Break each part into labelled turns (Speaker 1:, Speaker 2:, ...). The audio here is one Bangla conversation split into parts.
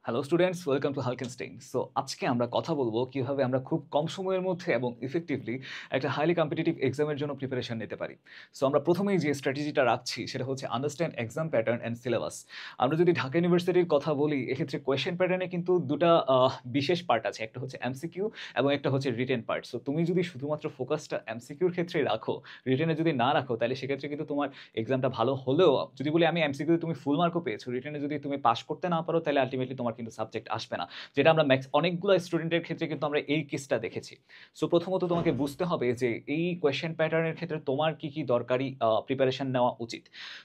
Speaker 1: হ্যালো স্টুডেন্টস, ওয়েলকাম টু হালকেনস্টাইন। সো আজকে আমরা কথা বলবো কিভাবে আমরা খুব কম সময়ের মধ্যে এবং ইফেক্টিভলি একটা হাইলি কম্পিটিটিভ এক্সামের জন্য প্রিপারেশন নিতে পারি। সো আমরা প্রথমেই যে স্ট্র্যাটেজিটা রাখছি সেটা হচ্ছে understand exam pattern and syllabus. আমরা যদি ঢাকা ইউনিভার্সিটির কথা বলি, এক্ষেত্রে কোয়েশ্চেন প্যাটার্নে কিন্তু দুটা বিশেষ পার্ট আছে, একটা হচ্ছে এমসিকিউ এবং একটা হচ্ছে রিটেন পার্ট। সো তুমি যদি শুধুমাত্র ফোকাসটা এমসিকিউর ক্ষেত্রে রাখো, রিটেনে যদি না রাখো, তাহলে সেক্ষেত্রে কিন্তু তোমার এক্সামটা ভালো হলেও, যদি বলি আমি এমসিকিউ তুমি ফুল মার্কও পেয়েছো, রিটেনে যদি তুমি পাস করতে না পারো, তাহলে আলটিমেটলি তোমার কিন্তু সাবজেক্ট আসবে না। যেটা আমরা অনেকগুলো স্টুডেন্টের ক্ষেত্রে কিন্তু আমরা এই কেসটা দেখেছি। সো প্রথমত তোমাকে বুঝতে হবে যে এই কোয়েশ্চেন প্যাটার্নের ক্ষেত্রে তোমার কি কি দরকারি প্রিপারেশন নেওয়া উচিত।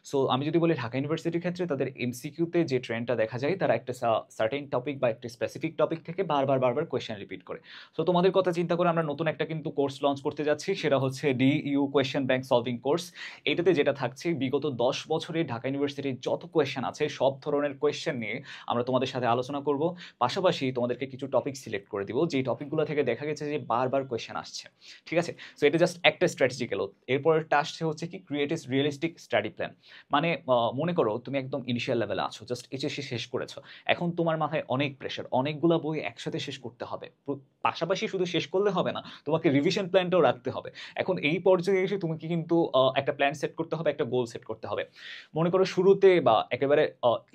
Speaker 1: সো আমি যদি বলি ঢাকা ইউনিভার্সিটির ক্ষেত্রে তাদের এমসিকিউতে যে ট্রেন্ডটা দেখা যায়, তারা একটা সার্টেন টপিক বা একটা স্পেসিফিক টপিক থেকে বারবার বারবার কোয়েশ্চেন রিপিট করে। সো তোমাদের কথা চিন্তা করে আমরা নতুন একটা কিন্তু কোর্স লঞ্চ করতে যাচ্ছি, সেটা হচ্ছে DU question bank solving course. এইটাতে যেটা থাকছে, বিগত 10 বছরে ঢাকা ইউনিভার্সিটির যত কোয়েশ্চেন আছে সব ধরনের কোয়েশ্চেন নিয়ে আমরা তোমাদের সাথে আলোচনা করব। পাশাপাশি তোমাদেরকে কিছু টপিক সিলেক্ট করে দিব, যেই টপিকগুলো থেকে দেখা গেছে যে বারবার কোয়েশ্চেন আসছে। ঠিক আছে, সো এটা জাস্ট একটা স্ট্র্যাটেজি গেল। এরপরেরটা আসছে হচ্ছে কি ক্রিয়েট রিয়েলিস্টিক স্টাডি প্ল্যান। মানে মনে করো তুমি একদম ইনিশিয়াল লেভেলে আছো, জাস্ট এইচএসসি শেষ করেছো। এখন তোমার মাথায় অনেক প্রেশার, অনেকগুলো বই একসাথে শেষ করতে হবে। পাশাপাশি শুধু শেষ করলে হবে না, তোমাকে রিভিশন প্ল্যানটাও রাখতে হবে। এখন এই পর্যায়ে এসে তোমাকে কিন্তু একটা প্ল্যান সেট করতে হবে, একটা গোল সেট করতে হবে। মনে করো শুরুতে বা একেবারে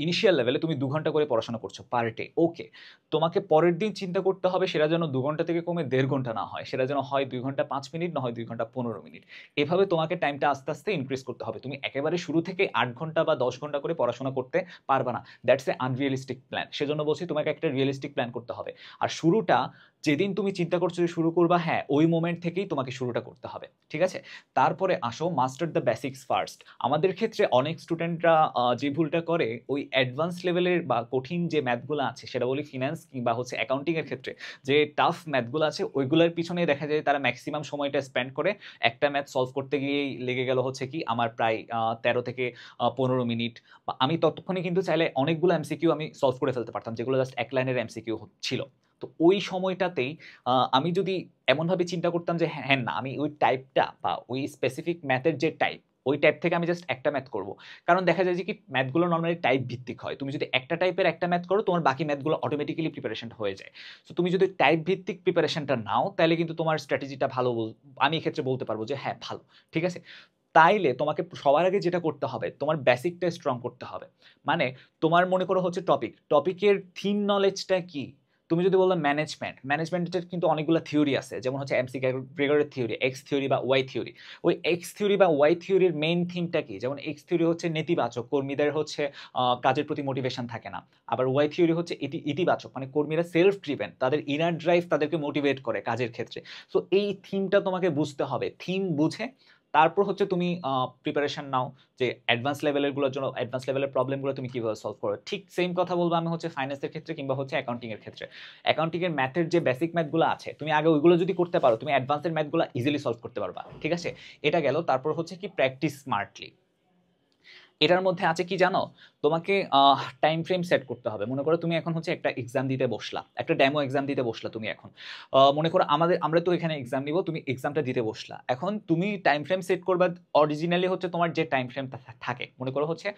Speaker 1: ইনিশিয়াল লেভেলে তুমি 2 ঘন্টা করে পড়াশোনা করছো পার ডে, ওকে। তোমাকে পরের দিন চিন্তা করতে হবে সেটা যেন 2 ঘন্টা থেকে কমে 1.5 ঘন্টা না হয়, সেটা যেন হয় 2 ঘন্টা 5 মিনিট, না হয় 2 ঘন্টা 15 মিনিট। এভাবে তোমাকে টাইমটা আস্তে আস্তে ইনক্রিজ করতে হবে। তুমি একেবারে শুরু থেকে 8 ঘন্টা বা 10 ঘন্টা করে পড়াশোনা করতে পারবে না, দ্যাটস এ আনরিয়েলিস্টিক প্ল্যান। সেজন্য বলছি তোমাকে একটা রিয়েলিস্টিক প্ল্যান করতে হবে। আর শুরুটা যেদিন তুমি চিন্তা করছো যে শুরু করবা, হ্যাঁ, ওই মোমেন্ট থেকেই তোমাকে শুরুটা করতে হবে। ঠিক আছে, তারপরে আসো মাস্টার দ্য বেসিক্স ফার্স্ট। আমাদের ক্ষেত্রে অনেক স্টুডেন্টরা যে ভুলটা করে, ওই অ্যাডভান্স লেভেলের বা কঠিন যে ম্যাথগুলো আছে, সেটা বলি ফিনান্স কিংবা হচ্ছে অ্যাকাউন্টিং এর ক্ষেত্রে যে টাফ ম্যাথগুলো আছে, ওইগুলোর পিছনে দেখা যায় তারা ম্যাক্সিমাম সময়টা স্পেন্ড করে। একটা ম্যাথ সলভ করতে গিয়েই লেগে গেল হচ্ছে কি আমার প্রায় 13 থেকে 15 মিনিট। বা আমি ততক্ষণে কিন্তু চাইলে অনেকগুলো এমসিকিউ আমি সলভ করে ফেলতে পারতাম, যেগুলো জাস্ট এক লাইনের এমসিকিউ ছিল। তো ওই সময়টাতেই আমি যদি এমনভাবে চিন্তা করতাম যে হ্যাঁ হ্যাঁ, না, আমি ওই টাইপটা বা ওই স্পেসিফিক ম্যাথের যে টাইপ, ওই টাইপ থেকে আমি জাস্ট একটা ম্যাথ করব। কারণ দেখা যায় যে কি ম্যাথগুলো নর্মালি টাইপ ভিত্তিক হয়, তুমি যদি একটা টাইপের একটা ম্যাথ করো, তোমার বাকি ম্যাথগুলো অটোমেটিক্যালি প্রিপারেশন হয়ে যায়। তো তুমি যদি টাইপ ভিত্তিক প্রিপারেশনটা নাও, তাহলে কিন্তু তোমার স্ট্র্যাটেজিটা ভালো, আমি এক্ষেত্রে বলতে পারবো যে হ্যাঁ ভালো। ঠিক আছে, তাইলে তোমাকে সবার আগে যেটা করতে হবে, তোমার বেসিকটা স্ট্রং করতে হবে। মানে তোমার মনে করো হচ্ছে টপিকের থিম নলেজটা কি। তুমি যদি বলো ম্যানেজমেন্টের কিন্তু অনেকগুলো থিওরি আছে, যেমন হচ্ছে এমসি গ্রেগরের থিওরি, এক্স থিওরি বা ওয়াই থিওরি। ওই এক্স থিওরি বা ওয়াই থিওরির মেইন থিমটা কি? যেমন এক্স থিওরি হচ্ছে নেতিবাচক, কর্মীদের হচ্ছে কাজের প্রতি মোটিভেশন থাকে না। আবার ওয়াই থিওরি হচ্ছে ইতিবাচক, মানে কর্মীরা সেলফ ড্রিভেন, তাদের ইনার ড্রাইভ তাদেরকে মোটিভেট করে কাজের ক্ষেত্রে। সো এই থিমটা তোমাকে বুঝতে হবে। থিম বুঝে তারপর হচ্ছে তুমি প্রিপারেশন নাও, যে অ্যাডভান্স লেভেলের গুলোর জন্য অ্যাডভান্স লেভেলের প্রবলেমগুলো তুমি কিভাবে সলভ করো। ঠিক সেম কথা বলবো আমি হচ্ছে ফাইন্যান্সের ক্ষেত্রে কিংবা হচ্ছে অ্যাকাউন্টিং এর ক্ষেত্রে। অ্যাকাউন্টিং এর ম্যাথের যে বেসিক ম্যাথগুলো আছে, তুমি আগে ওইগুলো যদি করতে পারো, তুমি অ্যাডভান্সের ম্যাথগুলো ইজিলি সলভ করতে পারবা। ঠিক আছে, এটা গেল। তারপর হচ্ছে কি প্র্যাকটিস স্মার্টলি। এটার মধ্যে আছে কি জানো, তোমাকে টাইম ফ্রেম সেট করতে হবে। মনে করো তুমি এখন হচ্ছে একটা এক্সাম দিতে বসলা, একটা ডেমো এক্সাম দিতে বসলা তুমি এখন। মনে করো আমরা তো এখানে এক্সাম নিব, তুমি এক্সামটা দিতে বসলা। এখন তুমি টাইম ফ্রেম সেট করবা। অরিজিনালি হচ্ছে তোমার যে টাইম ফ্রেমটা থাকে, মনে করো হচ্ছে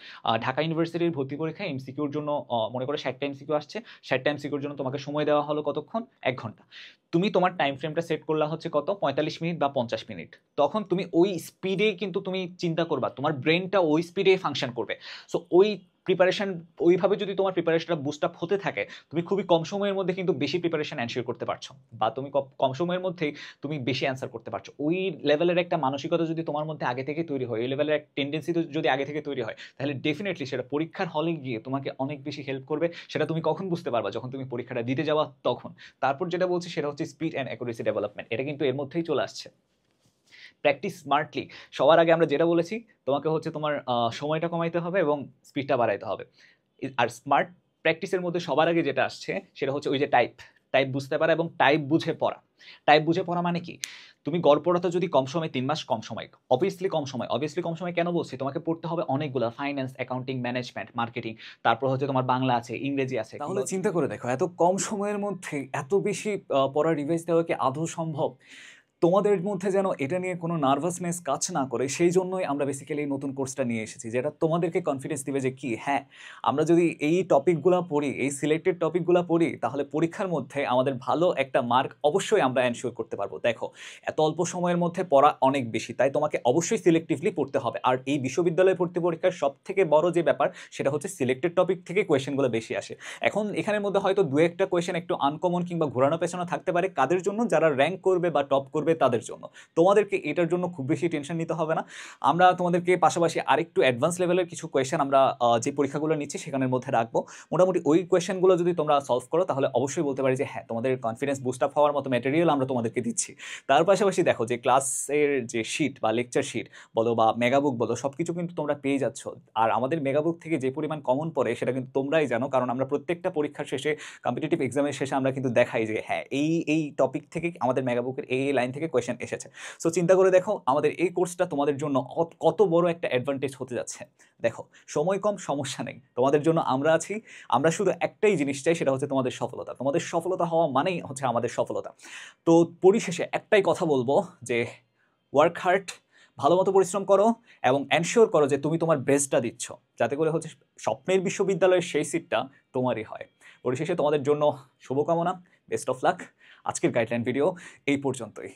Speaker 1: ঢাকা ইউনিভার্সিটির ভর্তি পরীক্ষা এমসিকিউর জন্য মনে করো 60টা এমসিকিউ আসছে। 60টা এমসিকিউর জন্য তোমাকে সময় দেওয়া হলো কতক্ষণ? 1 ঘন্টা। তুমি তোমার টাইম ফ্রেমটা সেট করলা হচ্ছে কত, 45 মিনিট বা 50 মিনিট। তখন তুমি ওই স্পিডে কিন্তু তুমি চিন্তা করবা, তোমার ব্রেনটা ওই স্পিডে ফাংশন করবে। সো ওই প্রিপারেশন, ওইভাবে যদি তোমার প্রিপারেশনটা বুস্ট আপ হতে থাকে, তুমি খুবই কম সময়ের মধ্যে কিন্তু বেশি প্রিপারেশন এনশিওর করতে পারছো, বা তুমি কম সময়ের মধ্যেই তুমি বেশি অ্যান্সার করতে পারছো। ওই লেভেলের একটা মানসিকতা যদি তোমার মধ্যে আগে থেকে তৈরি হয়, ওই লেভেলের এক টেন্ডেন্সি যদি আগে থেকে তৈরি হয়, তাহলে ডেফিনেটলি সেটা পরীক্ষার হলে গিয়ে তোমাকে অনেক বেশি হেল্প করবে। সেটা তুমি কখন বুঝতে পারবা? যখন তুমি পরীক্ষাটা দিতে যাওয়া তখন। তারপর যেটা বলছি সেটা হচ্ছে স্পিড অ্যান্ড অ্যাকুরেসি ডেভেলপমেন্ট। এটা কিন্তু এর মধ্যেই চলে আসছে। Practice smartly. সবার আগে আমরা যেটা বলেছি, তোমাকে হচ্ছে তোমার সময়টা কমাইতে হবে এবং স্পিডটা বাড়াইতে হবে। আর স্মার্ট প্র্যাকটিসের মধ্যে সবার আগে যেটা আসছে সেটা হচ্ছে ওই যে টাইপ টাইপ বুঝতে পারা এবং টাইপ বুঝে পড়া। টাইপ বুঝে পড়া মানে কি? তুমি গড় পড়াতে যদি কম সময়, 3 মাস কম সময়, অবভিয়াসলি কম সময় কেন বলছি? তোমাকে পড়তে হবে অনেকগুলো, ফাইন্যান্স, অ্যাকাউন্টিং, ম্যানেজমেন্ট, মার্কেটিং, তারপর হচ্ছে তোমার বাংলা আছে, ইংরেজি আছে। তাহলে চিন্তা করে দেখো, এত কম সময়ের মধ্যে এত বেশি পড়া রিভাইজ দেওয়া কি আদৌ সম্ভব? তোমাদের মধ্যে যেন এটা নিয়ে কোনো নার্ভাসনেস কাজ না করে সেই জন্যই আমরা বেসিক্যালি এই নতুন কোর্সটা নিয়ে এসেছি, যেটা তোমাদেরকে কনফিডেন্স দিবে যে কি হ্যাঁ, আমরা যদি এই টপিকগুলো পড়ি, এই সিলেক্টেড টপিকগুলো পড়ি, তাহলে পরীক্ষার মধ্যে আমাদের ভালো একটা মার্ক অবশ্যই আমরা এনশিওর করতে পারবো। দেখো, এত অল্প সময়ের মধ্যে পড়া অনেক বেশি, তাই তোমাকে অবশ্যই সিলেক্টিভলি পড়তে হবে। আর এই বিশ্ববিদ্যালয়ে ভর্তি পরীক্ষার সব থেকে বড় যে ব্যাপার সেটা হচ্ছে সিলেক্টেড টপিক থেকে কোয়েশ্চেনগুলো বেশি আসে। এখন এখানের মধ্যে হয়তো দু একটা কোয়েশ্চেন একটু আনকমন কিংবা ঘোরানো পেছানো থাকতে পারে, কাদের জন্য? যারা র্যাঙ্ক করবে বা টপ করবে তাদের জন্য। তোমাদেরকে এটার জন্য খুব বেশি টেনশন নিতে হবে না। আমরা তোমাদেরকে পাশাপাশি আরেকটু অ্যাডভান্স লেভেলের কিছু কোয়েশ্চেন আমরা যে পরীক্ষাগুলো নিচ্ছি সেখানের মধ্যে রাখবো। মোটামুটি ওই কোয়েশ্চেনগুলো যদি তোমরা সলভ করো তাহলে অবশ্যই বলতে পারি যে হ্যাঁ, তোমাদের কনফিডেন্স বুস্ট আপ হওয়ার মতো ম্যাটেরিয়াল আমরা তোমাদেরকে দিচ্ছি। তার পাশাপাশি দেখো যে ক্লাসের যে শিট বা লেকচার শিট বলো বা মেগাবুক বলো, সব কিছু কিন্তু তোমরা পেয়ে যাচ্ছ। আর আমাদের মেগাবুক থেকে যে পরিমাণ কমন পড়ে সেটা কিন্তু তোমরাই জানো, কারণ আমরা প্রত্যেকটা পরীক্ষার শেষে, কম্পিটিটিভ এক্সামের শেষে আমরা কিন্তু দেখাই যে হ্যাঁ, এই টপিক থেকে আমাদের মেগাবুকের এই লাইন থেকে কোয়েশ্চেন এসেছে। সো চিন্তা করে দেখো আমাদের এই কোর্সটা তোমাদের জন্য কত বড় একটা অ্যাডভান্টেজ হতে যাচ্ছে। দেখো, সময় কম, সমস্যা নেই, তোমাদের জন্য আমরা আছি। আমরা শুধু একটাই জিনিস চাই, সেটা হচ্ছে তোমাদের সফলতা। তোমাদের সফলতা হওয়া মানেই হচ্ছে আমাদের সফলতা। তো পরিশেষে একটাই কথা বলবো যে ওয়ার্ক হার্ড, ভালো মতো পরিশ্রম করো এবং এনশিওর করো যে তুমি তোমার বেস্টটা দিচ্ছ, যাতে করে হচ্ছে স্বপ্নের বিশ্ববিদ্যালয়ের সেই সিটটা তোমারই হয়। পরিশেষে তোমাদের জন্য শুভকামনা, বেস্ট অফ লাক। আজকের গাইডলাইন ভিডিও এই পর্যন্তই।